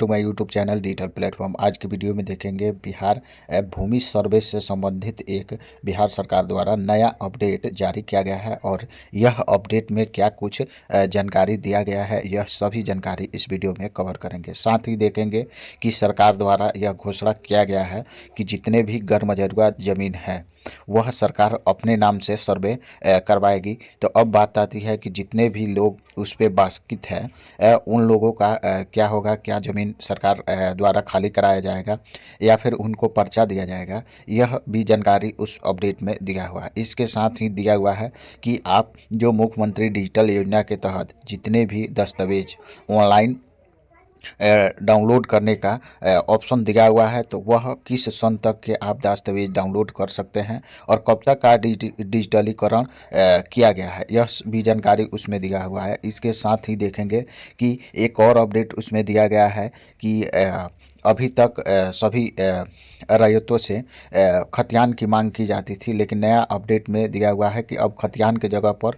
To my YouTube channel digital platform. आज की video में देखेंगे बिहार भूमि सर्वे से संबंधित एक बिहार सरकार द्वारा नया अपडेट जारी किया गया है और यह अपडेट में क्या कुछ जानकारी दिया गया है, यह सभी जानकारी इस वीडियो में कवर करेंगे। साथ ही देखेंगे कि सरकार द्वारा यह घोषणा किया गया है कि जितने भी गैरमजरूआ जमीन है वह सरकार अपने नाम से सर्वे करवाएगी। तो अब बात आती है कि जितने भी लोग उस पर वाकिफ है उन लोगों का क्या होगा, क्या ज़मीन सरकार द्वारा खाली कराया जाएगा या फिर उनको पर्चा दिया जाएगा, यह भी जानकारी उस अपडेट में दिया हुआ है। इसके साथ ही दिया हुआ है कि आप जो मुख्यमंत्री डिजिटल योजना के तहत जितने भी दस्तावेज ऑनलाइन डाउनलोड करने का ऑप्शन दिया हुआ है, तो वह किस सन तक के आप दस्तावेज डाउनलोड कर सकते हैं और कब तक का डिजिटलीकरण किया गया है, यह भी जानकारी उसमें दिया हुआ है। इसके साथ ही देखेंगे कि एक और अपडेट उसमें दिया गया है कि अभी तक सभी रैयतों से खतियान की मांग की जाती थी, लेकिन नया अपडेट में दिया हुआ है कि अब खतियान के जगह पर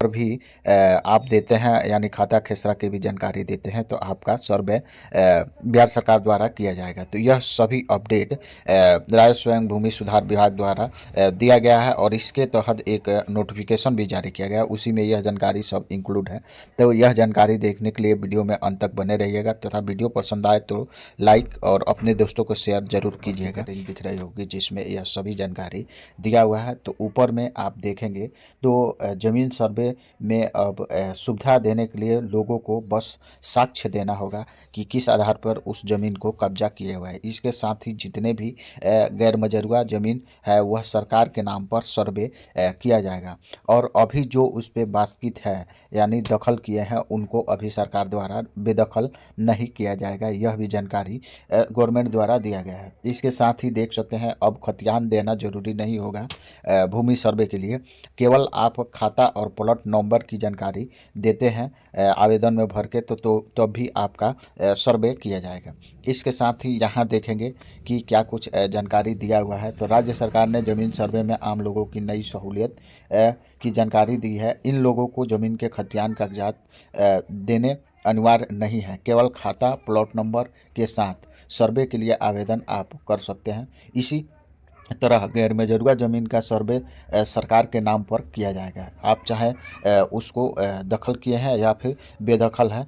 भी आप देते हैं, यानी खाता खेसरा की भी जानकारी देते हैं तो आपका सर्वे बिहार सरकार द्वारा किया जाएगा। तो यह सभी अपडेट राजस्व एवं भूमि सुधार विभाग द्वारा दिया गया है और इसके तहत एक नोटिफिकेशन भी जारी किया गया, उसी में यह जानकारी सब इंक्लूड है। तो यह जानकारी देखने के लिए वीडियो में अंत तक बने रहिएगा तथा वीडियो पसंद आए तो लाइक और अपने दोस्तों को शेयर जरूर कीजिएगा। दिख रही होगी जिसमें यह सभी जानकारी दिया हुआ है। तो ऊपर में आप देखेंगे तो जमीन सर्वे में अब सुविधा देने के लिए लोगों को बस साक्ष्य देना होगा कि किस आधार पर उस जमीन को कब्जा किए हुआ है। इसके साथ ही जितने भी गैर मजरूआ जमीन है वह सरकार के नाम पर सर्वे किया जाएगा और अभी जो उस पर वाकिफ है यानी दखल किए हैं उनको अभी सरकार द्वारा बेदखल नहीं किया जाएगा, यह भी जानकारी गवर्नमेंट द्वारा दिया गया है। इसके साथ ही देख सकते हैं अब खतियान देना जरूरी नहीं होगा भूमि सर्वे के लिए, केवल आप खाता और प्लॉट नंबर की जानकारी देते हैं आवेदन में भर के तो तब भी आपका सर्वे किया जाएगा। इसके साथ ही यहाँ देखेंगे कि क्या कुछ जानकारी दिया हुआ है। तो राज्य सरकार ने ज़मीन सर्वे में आम लोगों की नई सहूलियत की जानकारी दी है। इन लोगों को ज़मीन के खतियान कागजात देने अनिवार्य नहीं है, केवल खाता प्लॉट नंबर के साथ सर्वे के लिए आवेदन आप कर सकते हैं। इसी तरह गैर मजरूआ ज़मीन का सर्वे सरकार के नाम पर किया जाएगा। आप चाहे उसको दखल किए हैं या फिर बेदखल है,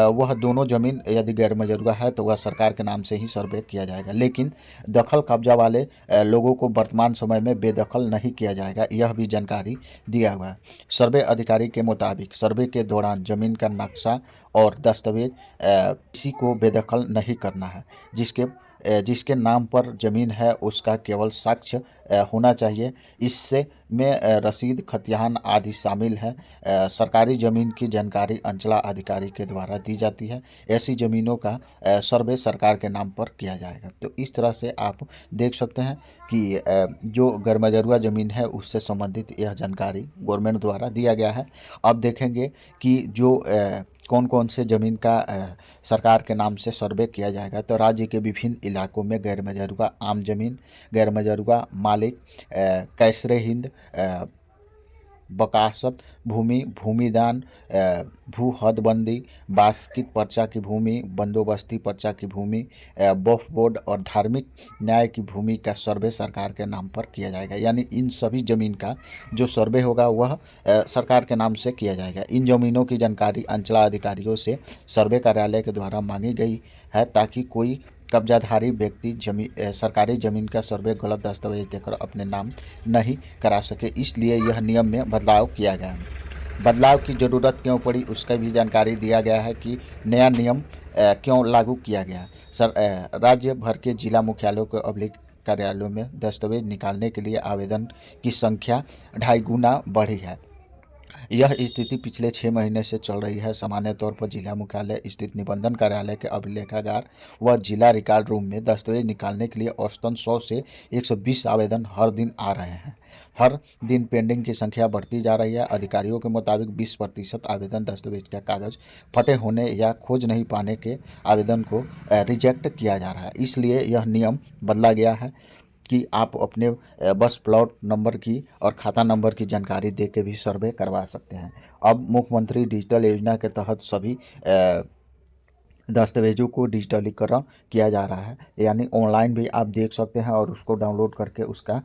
वह दोनों ज़मीन यदि गैर मजरूआ है तो वह सरकार के नाम से ही सर्वे किया जाएगा, लेकिन दखल कब्जा वाले लोगों को वर्तमान समय में बेदखल नहीं किया जाएगा, यह भी जानकारी दिया हुआ है। सर्वे अधिकारी के मुताबिक सर्वे के दौरान ज़मीन का नक्शा और दस्तावेज किसी को बेदखल नहीं करना है। जिसके नाम पर ज़मीन है उसका केवल साक्ष्य होना चाहिए। इससे में रसीद, खतियान आदि शामिल है। सरकारी ज़मीन की जानकारी अंचला अधिकारी के द्वारा दी जाती है। ऐसी ज़मीनों का सर्वे सरकार के नाम पर किया जाएगा। तो इस तरह से आप देख सकते हैं कि जो गैरमजरूआ ज़मीन है उससे संबंधित यह जानकारी गवर्नमेंट द्वारा दिया गया है। अब देखेंगे कि जो कौन कौन से ज़मीन का सरकार के नाम से सर्वे किया जाएगा। तो राज्य के विभिन्न इलाकों में गैर मजरूआ आम जमीन, गैर मजरूआ मालिक, कैसरे हिंद, बकासत भूमि, भूमिदान, भू हदबंदी, वास्कित पर्चा की भूमि, बंदोबस्ती पर्चा की भूमि, वक्फ बोर्ड और धार्मिक न्याय की भूमि का सर्वे सरकार के नाम पर किया जाएगा। यानी इन सभी ज़मीन का जो सर्वे होगा वह सरकार के नाम से किया जाएगा। इन ज़मीनों की जानकारी अंचला अधिकारियों से सर्वे कार्यालय के द्वारा मांगी गई है ताकि कोई कब्जाधारी व्यक्ति सरकारी ज़मीन का सर्वे गलत दस्तावेज देकर अपने नाम नहीं करा सके, इसलिए यह नियम में बदलाव किया गया है। बदलाव की ज़रूरत क्यों पड़ी उसका भी जानकारी दिया गया है कि नया नियम क्यों लागू किया गया। राज्य भर के जिला मुख्यालयों के अभिलेख कार्यालयों में दस्तावेज निकालने के लिए आवेदन की संख्या 2.5 गुना बढ़ी है। यह स्थिति पिछले 6 महीने से चल रही है। सामान्य तौर पर जिला मुख्यालय स्थित निबंधन कार्यालय के अभिलेखागार व जिला रिकॉर्ड रूम में दस्तावेज निकालने के लिए औसतन 100 से 120 आवेदन हर दिन आ रहे हैं। हर दिन पेंडिंग की संख्या बढ़ती जा रही है। अधिकारियों के मुताबिक 20% आवेदन दस्तावेज का कागज फटे होने या खोज नहीं पाने के आवेदन को रिजेक्ट किया जा रहा है। इसलिए यह नियम बदला गया है कि आप अपने बस प्लॉट नंबर की और खाता नंबर की जानकारी दे के भी सर्वे करवा सकते हैं। अब मुख्यमंत्री डिजिटल योजना के तहत सभी दस्तावेजों को डिजिटलीकरण किया जा रहा है, यानी ऑनलाइन भी आप देख सकते हैं और उसको डाउनलोड करके उसका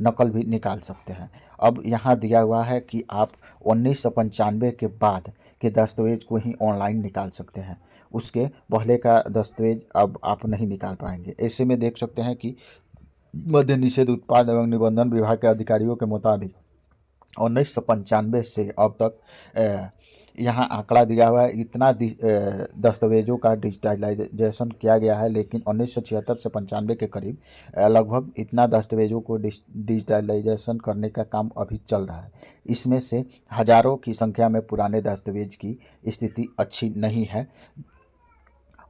नकल भी निकाल सकते हैं। अब यहाँ दिया हुआ है कि आप 1995 के बाद के दस्तावेज को ही ऑनलाइन निकाल सकते हैं, उसके पहले का दस्तावेज अब आप नहीं निकाल पाएंगे। ऐसे में देख सकते हैं कि मद्य निषेध उत्पाद एवं निबंधन विभाग के अधिकारियों के मुताबिक 1995 से अब तक यहाँ आंकड़ा दिया हुआ है, इतना दस्तावेजों का डिजिटलाइजेशन किया गया है, लेकिन 1976 से 95 के करीब लगभग इतना दस्तावेजों को डिजिटलाइजेशन करने का काम अभी चल रहा है। इसमें से हजारों की संख्या में पुराने दस्तावेज की स्थिति अच्छी नहीं है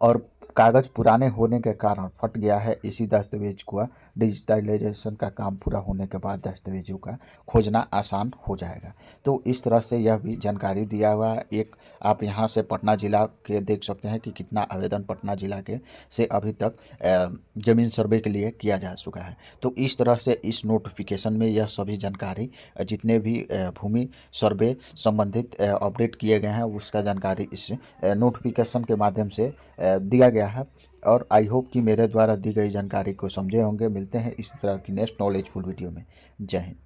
और कागज़ पुराने होने के कारण फट गया है। इसी दस्तावेज को डिजिटलाइजेशन का काम पूरा होने के बाद दस्तावेजों का खोजना आसान हो जाएगा। तो इस तरह से यह भी जानकारी दिया हुआ है। एक आप यहाँ से पटना ज़िला के देख सकते हैं कि कितना आवेदन पटना ज़िला के से अभी तक ज़मीन सर्वे के लिए किया जा चुका है। तो इस तरह से इस नोटिफिकेशन में यह सभी जानकारी जितने भी भूमि सर्वे संबंधित अपडेट किए गए हैं उसका जानकारी इस नोटिफिकेशन के माध्यम से दिया गया है। और आई होप कि मेरे द्वारा दी गई जानकारी को समझे होंगे। मिलते हैं इस तरह की नेक्स्ट नॉलेजफुल वीडियो में। जय हिंद।